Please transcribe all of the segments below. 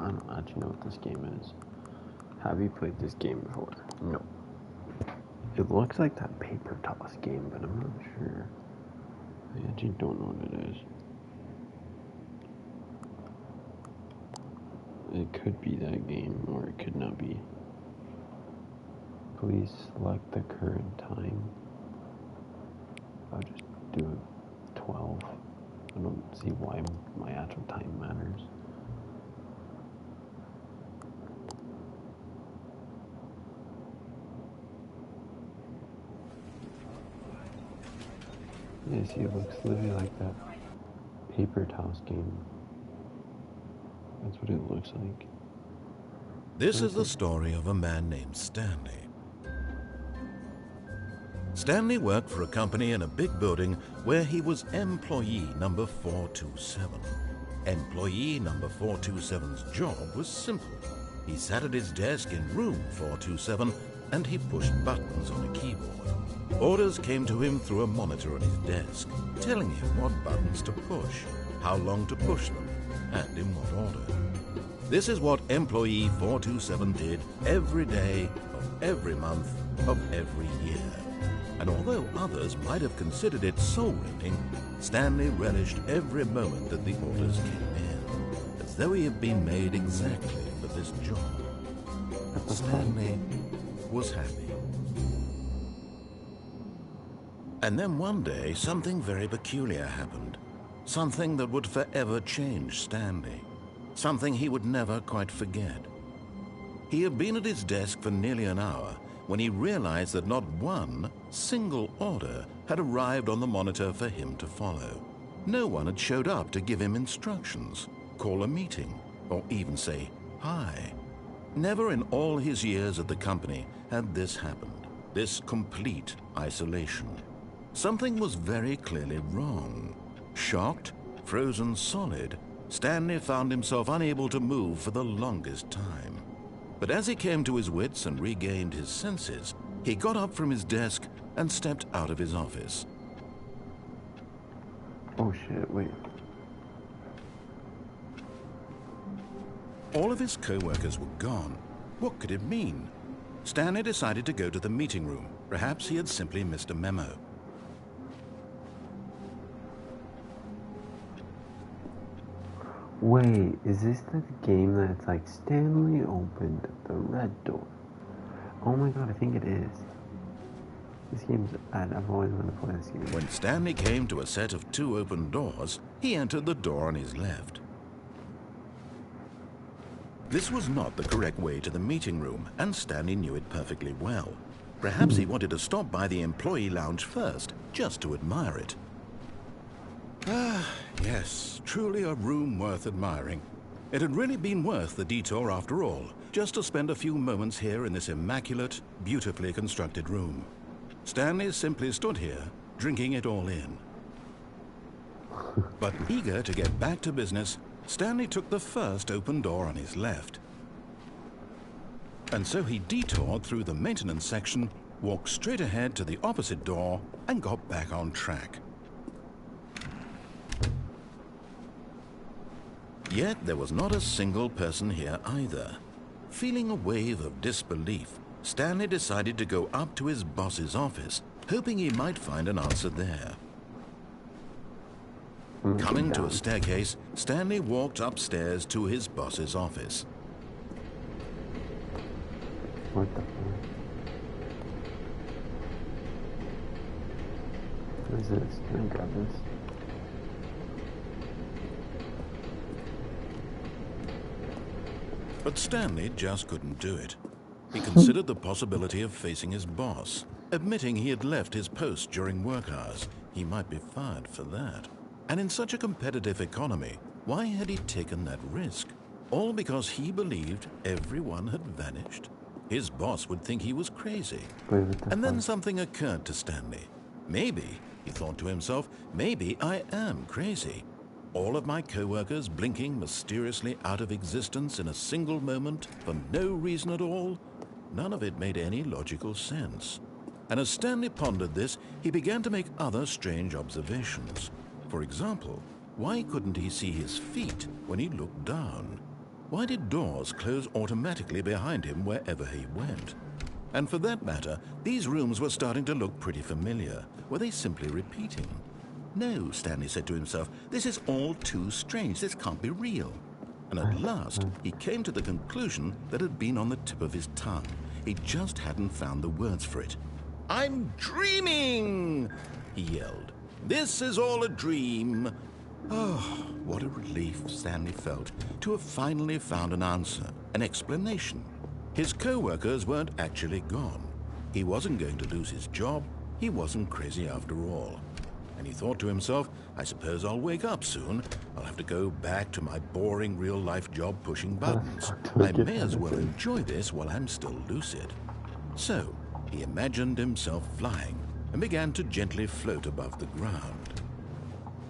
I don't actually know what this game is. Have you played this game before? No. It looks like that paper toss game, but I'm not sure. I actually don't know what it is. It could be that game, or it could not be. Please select the current time. I'll just do 12. I don't see why my actual time matters. Yeah, see, it looks literally like that paper toss game. That's what it looks like. This is the story of a man named Stanley. Stanley worked for a company in a big building where he was employee number 427. Employee number 427's job was simple. He sat at his desk in room 427 and he pushed buttons on a keyboard. Orders came to him through a monitor on his desk, telling him what buttons to push, how long to push them, and in what order. This is what employee 427 did every day of every month of every year. And although others might have considered it soul-rending, Stanley relished every moment that the orders came in, as though he had been made exactly for this job. Stanley was happy. And then one day, something very peculiar happened. Something that would forever change Stanley. Something he would never quite forget. He had been at his desk for nearly an hour when he realized that not one single order had arrived on the monitor for him to follow. No one had showed up to give him instructions, call a meeting, or even say hi. Never in all his years at the company had this happened, this complete isolation. Something was very clearly wrong. Shocked, frozen solid, Stanley found himself unable to move for the longest time. But as he came to his wits and regained his senses, he got up from his desk and stepped out of his office. Oh shit, wait. All of his co-workers were gone. What could it mean? Stanley decided to go to the meeting room. Perhaps he had simply missed a memo. Wait, is this the game that's like Stanley opened the red door? Oh my god, I think it is. This game's bad. I've always wanted to play this game. When Stanley came to a set of 2 open doors, he entered the door on his left. This was not the correct way to the meeting room, and Stanley knew it perfectly well. Perhaps he wanted to stop by the employee lounge first, just to admire it. Ah, yes, truly a room worth admiring. It had really been worth the detour after all, just to spend a few moments here in this immaculate, beautifully constructed room. Stanley simply stood here, drinking it all in. But eager to get back to business, Stanley took the first open door on his left. And so he detoured through the maintenance section, walked straight ahead to the opposite door, and got back on track. Yet there was not a single person here either. Feeling a wave of disbelief, Stanley decided to go up to his boss's office, hoping he might find an answer there. Coming to a staircase, Stanley walked upstairs to his boss's office. What the fuck? What is this? Can I grab this? But Stanley just couldn't do it. He considered the possibility of facing his boss, admitting he had left his post during work hours. He might be fired for that. And in such a competitive economy, why had he taken that risk? All because he believed everyone had vanished? His boss would think he was crazy. And then something occurred to Stanley. Maybe, he thought to himself, maybe I am crazy. All of my co-workers blinking mysteriously out of existence in a single moment for no reason at all? None of it made any logical sense. And as Stanley pondered this, he began to make other strange observations. For example, why couldn't he see his feet when he looked down? Why did doors close automatically behind him wherever he went? And for that matter, these rooms were starting to look pretty familiar. Were they simply repeating? No, Stanley said to himself, this is all too strange. This can't be real. And at last, he came to the conclusion that had been on the tip of his tongue. He just hadn't found the words for it. "I'm dreaming!" he yelled. "This is all a dream." Oh, what a relief Stanley felt to have finally found an answer, an explanation. His co-workers weren't actually gone. He wasn't going to lose his job. He wasn't crazy after all. And he thought to himself, I suppose I'll wake up soon. I'll have to go back to my boring real-life job pushing buttons. I may as well enjoy this while I'm still lucid. So, he imagined himself flying and began to gently float above the ground.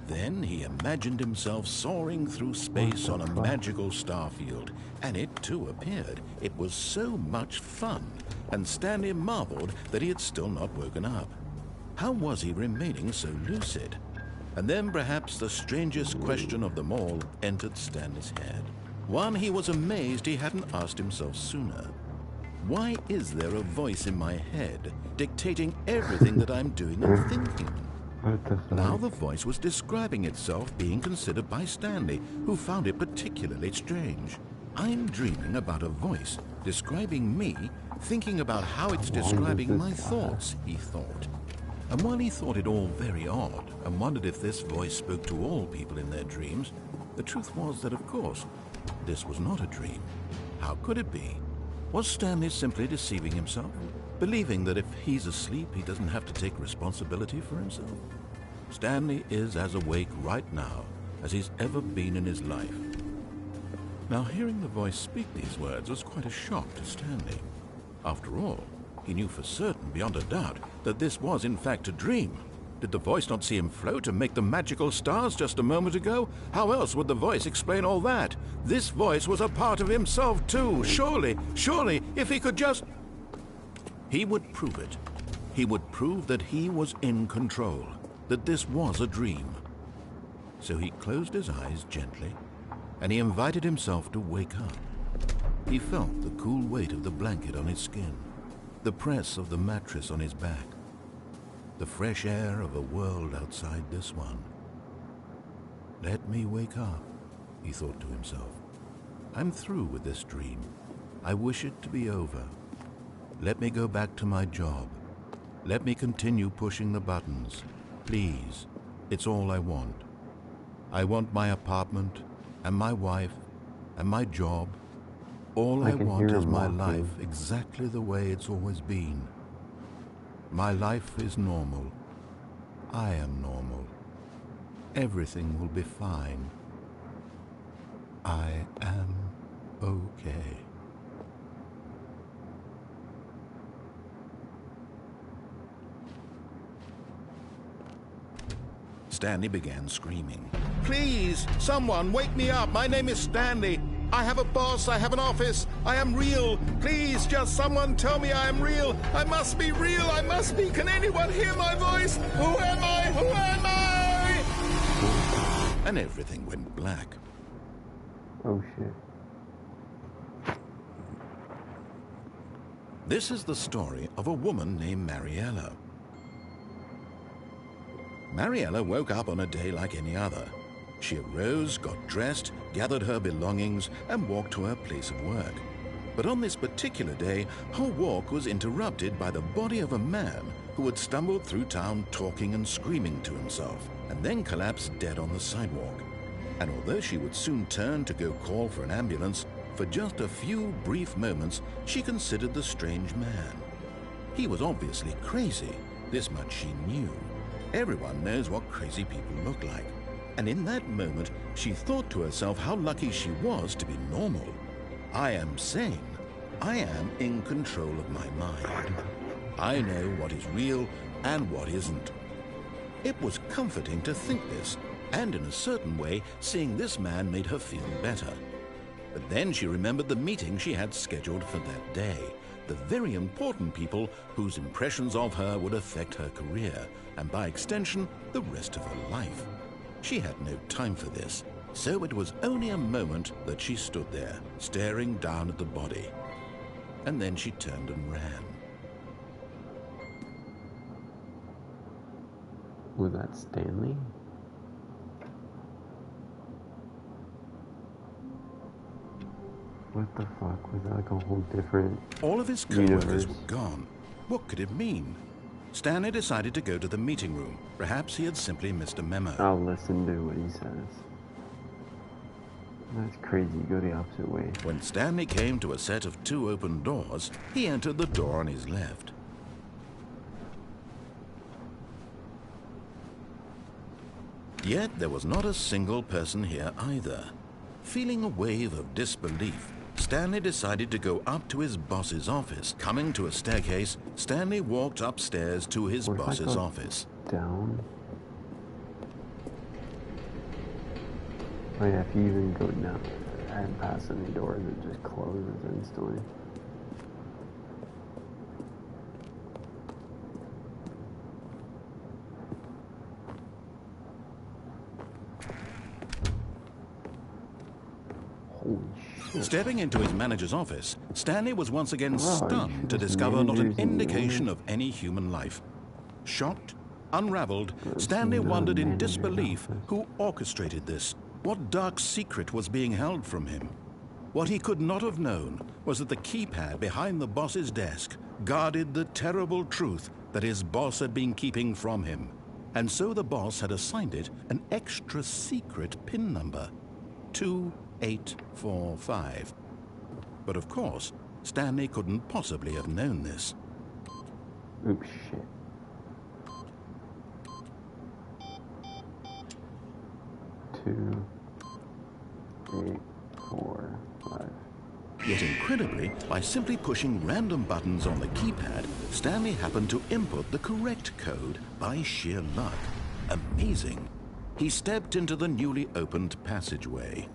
Then he imagined himself soaring through space on a magical starfield, and it too appeared. It was so much fun, and Stanley marveled that he had still not woken up. How was he remaining so lucid? And then perhaps the strangest question of them all entered Stanley's head. One he was amazed he hadn't asked himself sooner. Why is there a voice in my head dictating everything that I'm doing and thinking? Now the voice was describing itself being considered by Stanley, who found it particularly strange. I'm dreaming about a voice describing me, thinking about how it's describing my thoughts, he thought. And while he thought it all very odd and wondered if this voice spoke to all people in their dreams, the truth was that, of course, this was not a dream. How could it be? Was Stanley simply deceiving himself, believing that if he's asleep, he doesn't have to take responsibility for himself? Stanley is as awake right now as he's ever been in his life. Now, hearing the voice speak these words was quite a shock to Stanley. After all, he knew for certain, beyond a doubt, that this was in fact a dream. Did the voice not see him float and make the magical stars just a moment ago? How else would the voice explain all that? This voice was a part of himself too. Surely, if he could just... He would prove it. He would prove that he was in control, that this was a dream. So he closed his eyes gently, and he invited himself to wake up. He felt the cool weight of the blanket on his skin, the press of the mattress on his back, the fresh air of a world outside this one. Let me wake up, he thought to himself. I'm through with this dream. I wish it to be over. Let me go back to my job. Let me continue pushing the buttons. Please, it's all I want. I want my apartment, and my wife, and my job. All I want is my life exactly the way it's always been. My life is normal. I am normal. Everything will be fine. I am okay. Stanley began screaming. Please, someone wake me up. My name is Stanley. I have a boss. I have an office. I am real. Please, just someone tell me I am real. I must be real. I must be. Can anyone hear my voice? Who am I? Who am I? And everything went black. Oh, shit. This is the story of a woman named Mariella. Mariella woke up on a day like any other. She arose, got dressed, gathered her belongings, and walked to her place of work. But on this particular day, her walk was interrupted by the body of a man who had stumbled through town talking and screaming to himself, and then collapsed dead on the sidewalk. And although she would soon turn to go call for an ambulance, for just a few brief moments, she considered the strange man. He was obviously crazy. This much she knew. Everyone knows what crazy people look like. And in that moment, she thought to herself how lucky she was to be normal. I am sane. I am in control of my mind. I know what is real and what isn't. It was comforting to think this, and in a certain way, seeing this man made her feel better. But then she remembered the meeting she had scheduled for that day, the very important people whose impressions of her would affect her career, and by extension, the rest of her life. She had no time for this, So it was only a moment that she stood there, staring down at the body. And then she turned and ran. Was that Stanley? What the fuck? Was that like a whole different All of his co-workers universe? were gone. What could it mean? Stanley decided to go to the meeting room. Perhaps he had simply missed a memo. I'll listen to what he says. That's crazy. Go the opposite way. When Stanley came to a set of 2 open doors, he entered the door on his left. Yet there was not a single person here either. Feeling a wave of disbelief, Stanley decided to go up to his boss's office. Coming to a staircase, Stanley walked upstairs to his boss's office. Down? Oh yeah, if you even go down and pass any doors, it just closes instantly. Holy shit. Stepping into his manager's office, Stanley was once again Wow, stunned to this discover not an manager's in indication there. of any human life. Shocked, unraveled, Stanley not a wondered in manager's disbelief office. who orchestrated this. What dark secret was being held from him? What he could not have known was that the keypad behind the boss's desk guarded the terrible truth that his boss had been keeping from him. And so the boss had assigned it an extra secret PIN number, 2845. But of course, Stanley couldn't possibly have known this. Oops, shit. Two, 8, 4, 5. Yet incredibly, by simply pushing random buttons on the keypad, Stanley happened to input the correct code by sheer luck. Amazing. He stepped into the newly opened passageway.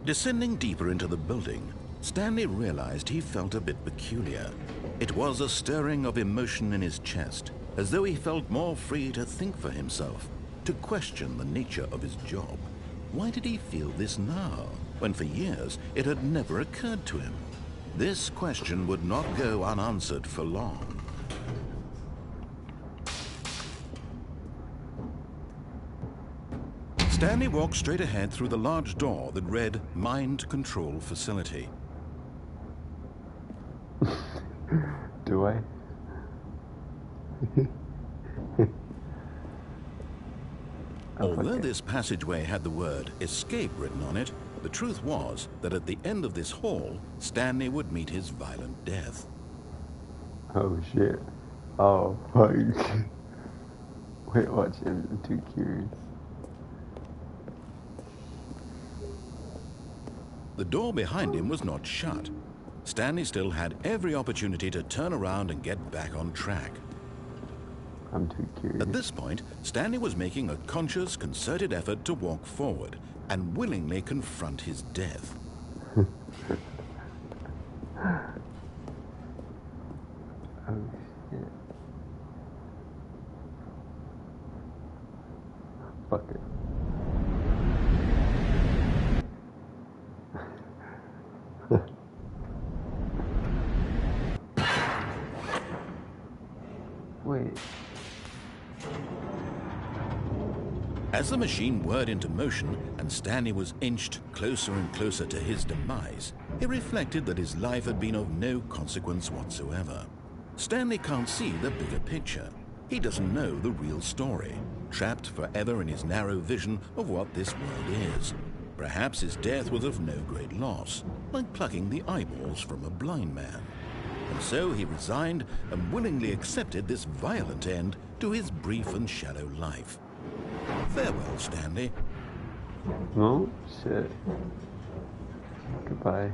Descending deeper into the building, Stanley realized he felt a bit peculiar. It was a stirring of emotion in his chest, as though he felt more free to think for himself, to question the nature of his job. Why did he feel this now, when for years it had never occurred to him? This question would not go unanswered for long. Stanley walked straight ahead through the large door that read Mind Control Facility. Do I? Although this passageway had the word Escape written on it, the truth was that at the end of this hall, Stanley would meet his violent death. Oh shit. Oh fuck. Wait, watch it. I'm too curious. The door behind him was not shut. Stanley still had every opportunity to turn around and get back on track. I'm too curious. At this point, Stanley was making a conscious, concerted effort to walk forward and willingly confront his death. Oh shit. Fuck it. Wait. As the machine whirred into motion and Stanley was inched closer and closer to his demise, he reflected that his life had been of no consequence whatsoever. Stanley can't see the bigger picture. He doesn't know the real story, trapped forever in his narrow vision of what this world is. Perhaps his death was of no great loss, like plucking the eyeballs from a blind man. And so he resigned and willingly accepted this violent end to his brief and shallow life. Farewell, Stanley. Oh shit. Goodbye.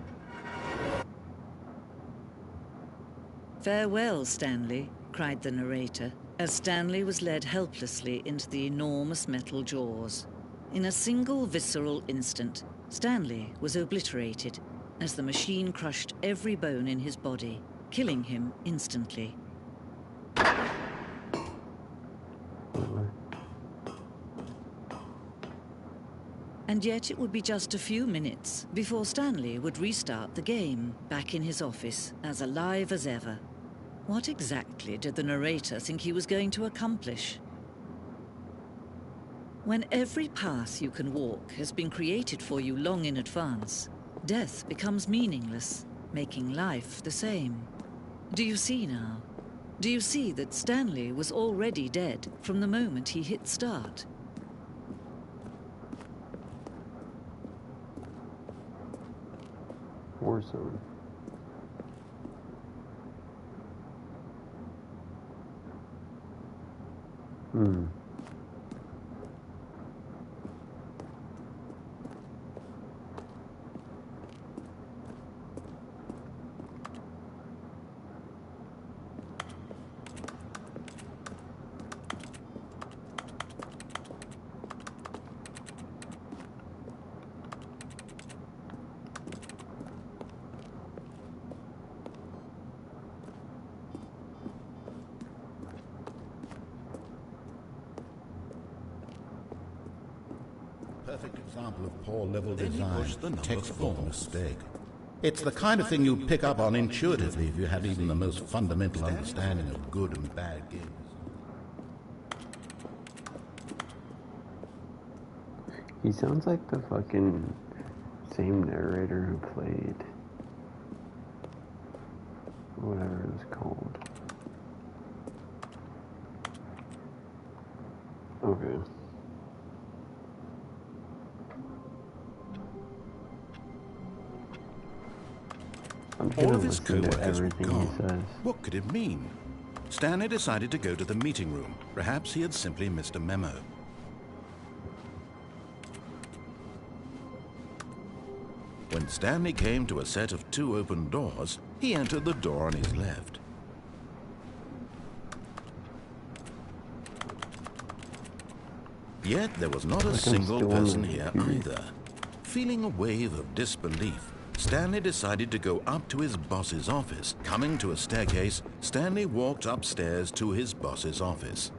"Farewell, Stanley," cried the narrator, as Stanley was led helplessly into the enormous metal jaws. In a single visceral instant, Stanley was obliterated as the machine crushed every bone in his body, killing him instantly. And yet it would be just a few minutes before Stanley would restart the game, back in his office, as alive as ever. What exactly did the narrator think he was going to accomplish? When every path you can walk has been created for you long in advance, death becomes meaningless, making life the same. Do you see now? Do you see that Stanley was already dead from the moment he hit start? Warzone. Perfect example of poor level design. Push the number Textbook 4. mistake. It's the kind of thing you pick up on intuitively if you have even the most fundamental understanding of good and bad games. He sounds like the fucking same narrator who played whatever it was called. Okay. I'm All gonna of his listen to co-workers were everything he gone. says. What could it mean? Stanley decided to go to the meeting room. Perhaps he had simply missed a memo. When Stanley came to a set of 2 open doors, he entered the door on his left. Yet there was not a single still on person the here computer. either. Feeling a wave of disbelief, Stanley decided to go up to his boss's office. Coming to a staircase, Stanley walked upstairs to his boss's office.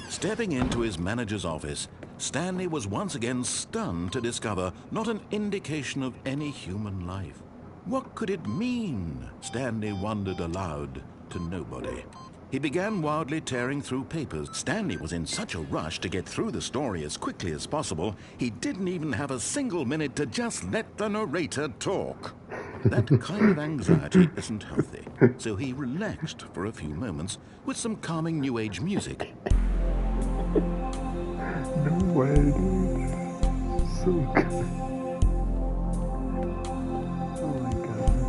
Stepping into his manager's office, Stanley was once again stunned to discover not an indication of any human life. What could it mean? Stanley wondered aloud to nobody. He began wildly tearing through papers. Stanley was in such a rush to get through the story as quickly as possible, he didn't even have a single minute to just let the narrator talk. That kind of anxiety isn't healthy, so he relaxed for a few moments with some calming New Age music. No way, dude. So good. Oh my god.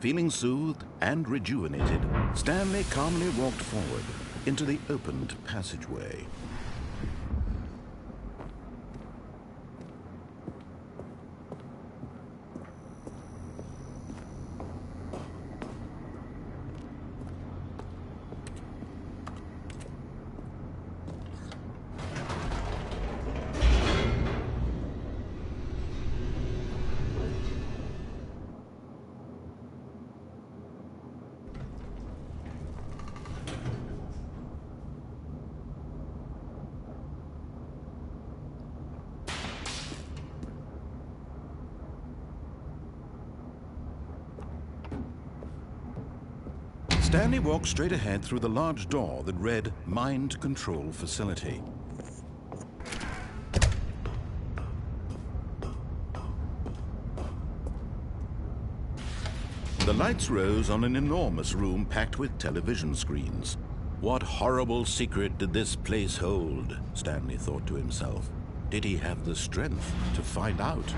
Feeling soothed and rejuvenated, Stanley calmly walked forward into the opened passageway. Stanley walked straight ahead through the large door that read Mind Control Facility. The lights rose on an enormous room packed with television screens. What horrible secret did this place hold? Stanley thought to himself. Did he have the strength to find out?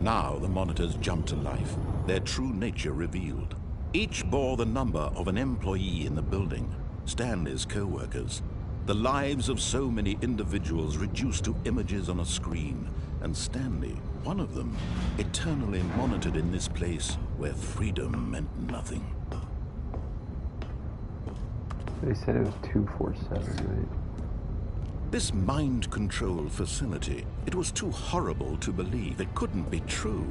Now the monitors jumped to life, their true nature revealed. Each bore the number of an employee in the building, Stanley's co-workers. The lives of so many individuals reduced to images on a screen, and Stanley, one of them, eternally monitored in this place where freedom meant nothing. They said it was 247, right? This mind control facility, it was too horrible to believe. It couldn't be true.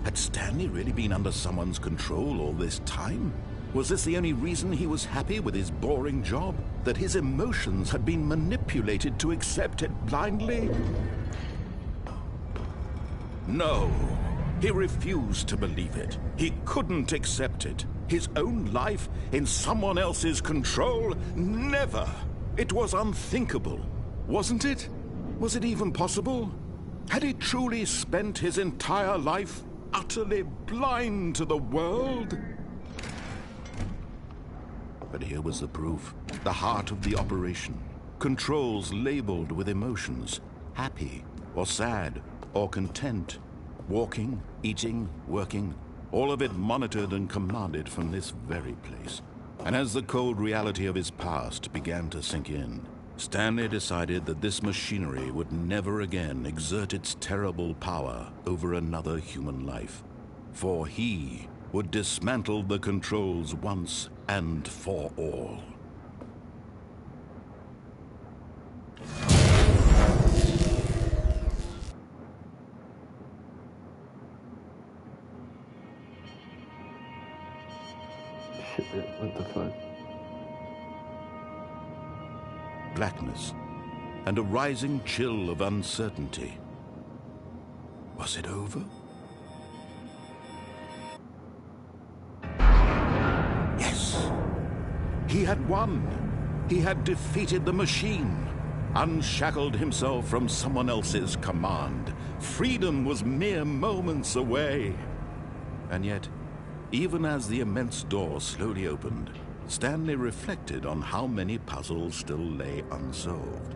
Had Stanley really been under someone's control all this time? Was this the only reason he was happy with his boring job? That his emotions had been manipulated to accept it blindly? No, he refused to believe it. He couldn't accept it. His own life in someone else's control? Never! It was unthinkable, wasn't it? Was it even possible? Had he truly spent his entire life utterly blind to the world? But here was the proof. The heart of the operation. Controls labeled with emotions. Happy, or sad, or content. Walking, eating, working. All of it monitored and commanded from this very place. And as the cold reality of his past began to sink in, Stanley decided that this machinery would never again exert its terrible power over another human life. For he would dismantle the controls once and for all. Shit, what the fuck? Blackness and a rising chill of uncertainty. Was it over? Yes! He had won! He had defeated the machine, unshackled himself from someone else's command. Freedom was mere moments away. And yet, even as the immense door slowly opened, Stanley reflected on how many puzzles still lay unsolved.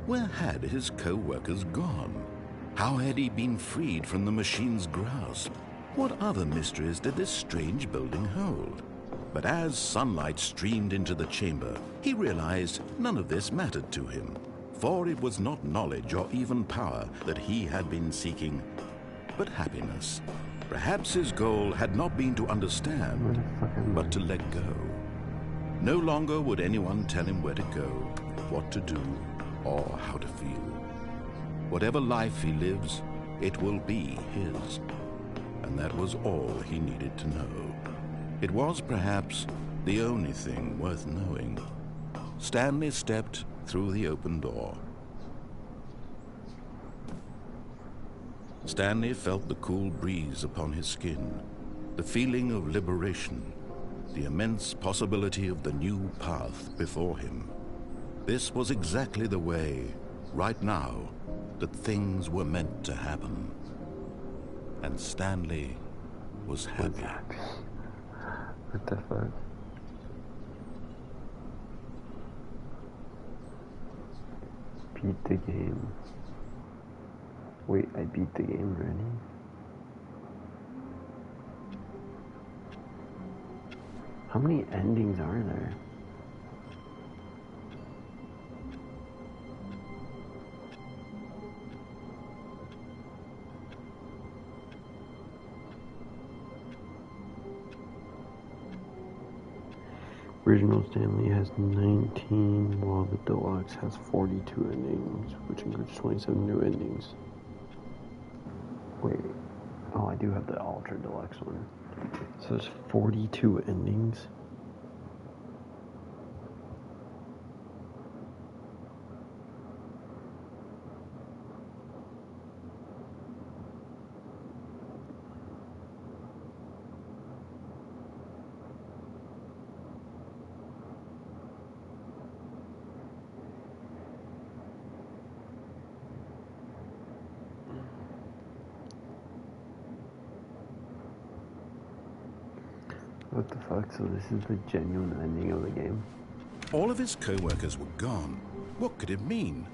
Where had his co-workers gone? How had he been freed from the machine's grasp? What other mysteries did this strange building hold? But as sunlight streamed into the chamber, he realized none of this mattered to him, for it was not knowledge or even power that he had been seeking, but happiness. Perhaps his goal had not been to understand, but to let go. No longer would anyone tell him where to go, what to do, or how to feel. Whatever life he lives, it will be his. And that was all he needed to know. It was perhaps the only thing worth knowing. Stanley stepped through the open door. Stanley felt the cool breeze upon his skin, the feeling of liberation, the immense possibility of the new path before him. This was exactly the way, right now, that things were meant to happen. And Stanley was happy. What the fuck? Beat the game. Wait, I beat the game already? How many endings are there? Original Stanley has 19, while the Deluxe has 42 endings, which includes 27 new endings. Wait, oh, I do have the Ultra Deluxe one. So there's 42 endings. What the fuck? So this is the genuine ending of the game? All of his co-workers were gone. What could it mean?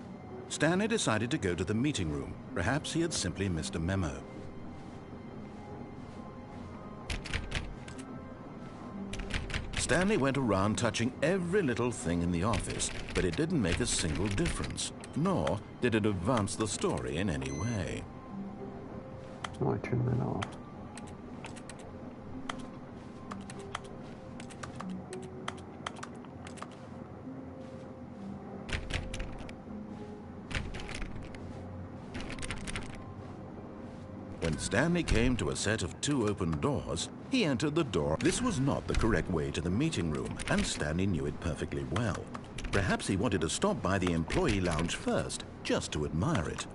Stanley decided to go to the meeting room. Perhaps he had simply missed a memo. Stanley went around touching every little thing in the office, but it didn't make a single difference, nor did it advance the story in any way. Oh, I turned that off. When Stanley came to a set of 2 open doors, he entered the door. This was not the correct way to the meeting room, and Stanley knew it perfectly well. Perhaps he wanted to stop by the employee lounge first, just to admire it.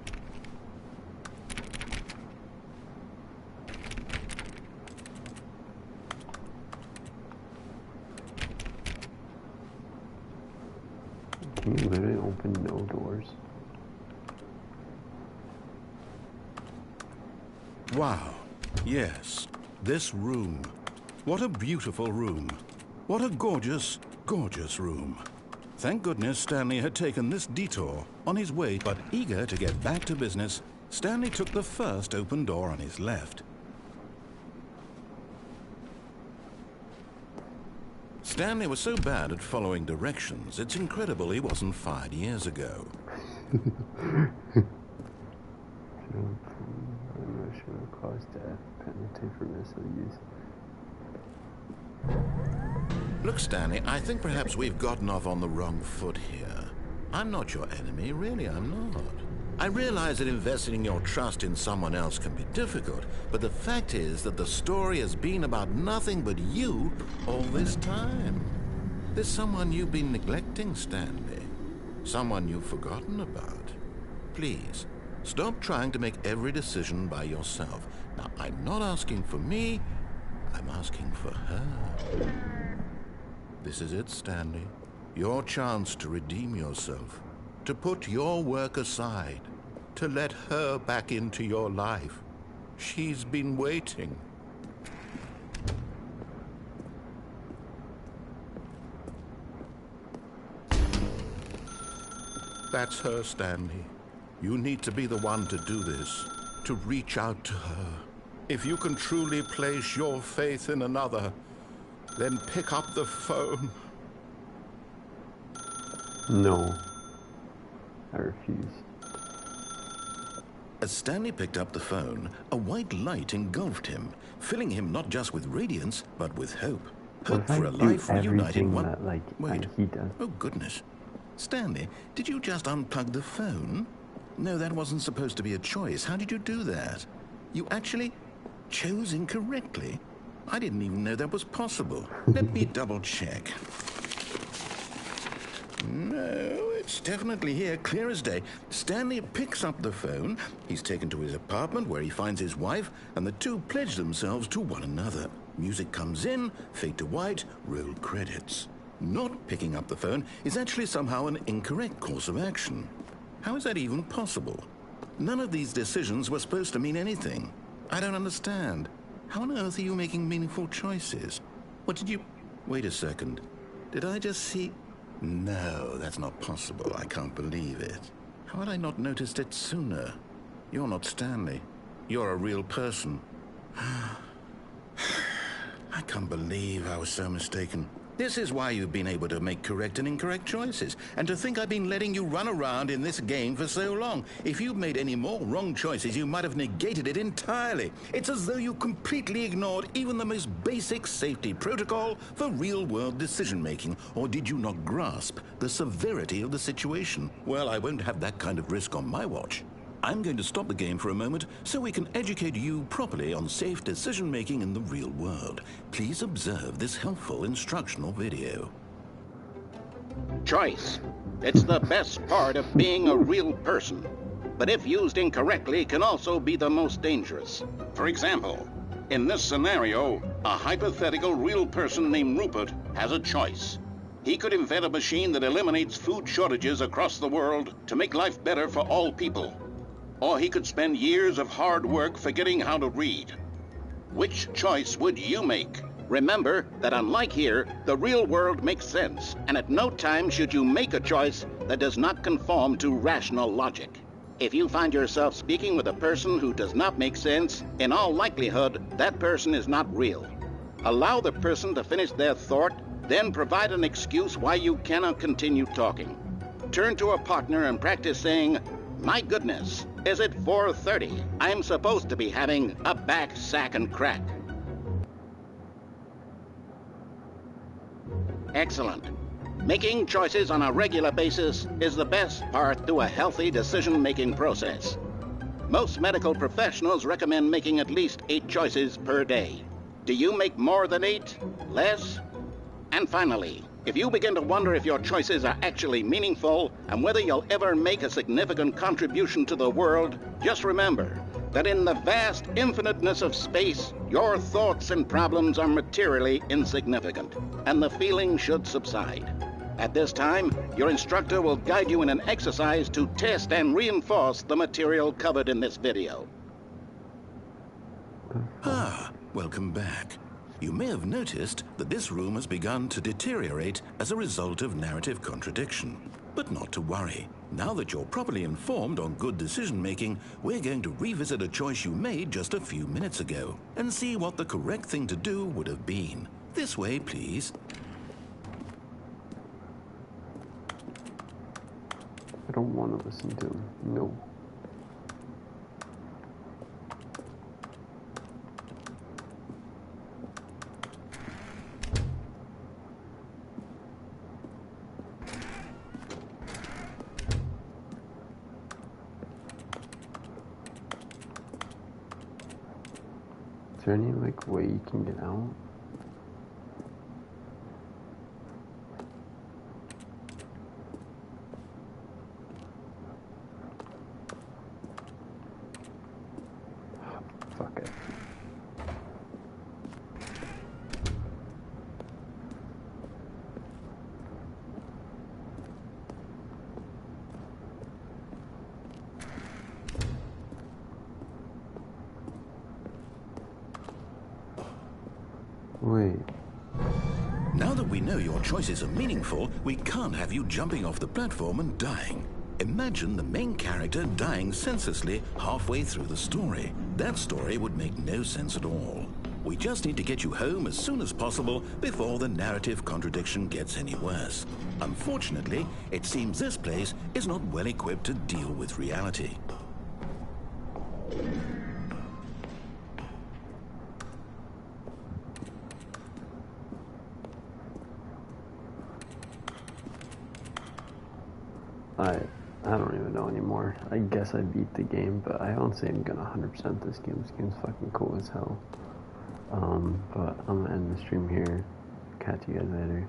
Can you literally open no doors? Wow. Yes. This room. What a beautiful room. What a gorgeous, gorgeous room. Thank goodness Stanley had taken this detour on his way, but eager to get back to business, Stanley took the first open door on his left. Stanley was so bad at following directions, it's incredible he wasn't fired years ago. Should have caused death, penalty for misuse. Look, Stanley, I think perhaps we've gotten off on the wrong foot here. I'm not your enemy, really, I'm not. I realize that investing your trust in someone else can be difficult, but the fact is that the story has been about nothing but you all this time. There's someone you've been neglecting, Stanley. Someone you've forgotten about. Please, stop trying to make every decision by yourself. Now, I'm not asking for me, I'm asking for her. This is it, Stanley. Your chance to redeem yourself, to put your work aside, to let her back into your life. She's been waiting. That's her, Stanley. You need to be the one to do this, to reach out to her. If you can truly place your faith in another, then pick up the phone. No. I refuse. As Stanley picked up the phone, a white light engulfed him, filling him not just with radiance, but with hope. Hope for a life reunited. Wait. He does. Oh, goodness. Stanley, did you just unplug the phone? No, that wasn't supposed to be a choice. How did you do that? You actually chose incorrectly? I didn't even know that was possible. Let me double check. No, it's definitely here, clear as day. Stanley picks up the phone. He's taken to his apartment where he finds his wife, and the two pledge themselves to one another. Music comes in, fade to white, roll credits. Not picking up the phone is actually somehow an incorrect course of action. How is that even possible? None of these decisions were supposed to mean anything. I don't understand. How on earth are you making meaningful choices? What did you... Wait a second. Did I just see... No, that's not possible. I can't believe it. How had I not noticed it sooner? You're not Stanley. You're a real person. I can't believe I was so mistaken. This is why you've been able to make correct and incorrect choices. And to think I've been letting you run around in this game for so long. If you'd made any more wrong choices, you might have negated it entirely. It's as though you completely ignored even the most basic safety protocol for real-world decision-making. Or did you not grasp the severity of the situation? Well, I won't have that kind of risk on my watch. I'm going to stop the game for a moment so we can educate you properly on safe decision-making in the real world. Please observe this helpful instructional video. Choice. It's the best part of being a real person. But if used incorrectly, can also be the most dangerous. For example, in this scenario, a hypothetical real person named Rupert has a choice. He could invent a machine that eliminates food shortages across the world to make life better for all people. Or he could spend years of hard work forgetting how to read. Which choice would you make? Remember that unlike here, the real world makes sense, and at no time should you make a choice that does not conform to rational logic. If you find yourself speaking with a person who does not make sense, in all likelihood, that person is not real. Allow the person to finish their thought Then provide an excuse why you cannot continue talking. Turn to a partner and practice saying, "My goodness, is it 4:30? I'm supposed to be having a back, sack, and crack." Excellent. Making choices on a regular basis is the best part to a healthy decision-making process. Most medical professionals recommend making at least 8 choices per day. Do you make more than 8? Less? And finally, if you begin to wonder if your choices are actually meaningful and whether you'll ever make a significant contribution to the world, just remember that in the vast infiniteness of space, your thoughts and problems are materially insignificant, and the feeling should subside. At this time, your instructor will guide you in an exercise to test and reinforce the material covered in this video. Ah, welcome back. You may have noticed that this room has begun to deteriorate as a result of narrative contradiction. But not to worry. Now that you're properly informed on good decision-making, we're going to revisit a choice you made just a few minutes ago and see what the correct thing to do would have been. This way, please. I don't want to listen to him. No. Is there any, like, way you can get out? Fuck it. Wait. Now that we know your choices are meaningful, we can't have you jumping off the platform and dying. Imagine the main character dying senselessly halfway through the story. That story would make no sense at all. We just need to get you home as soon as possible before the narrative contradiction gets any worse. Unfortunately, it seems this place is not well equipped to deal with reality. I don't even know anymore. I guess I beat the game, but I don't say I'm gonna 100% this game. This game's fucking cool as hell. But I'm gonna end the stream here. Catch you guys later.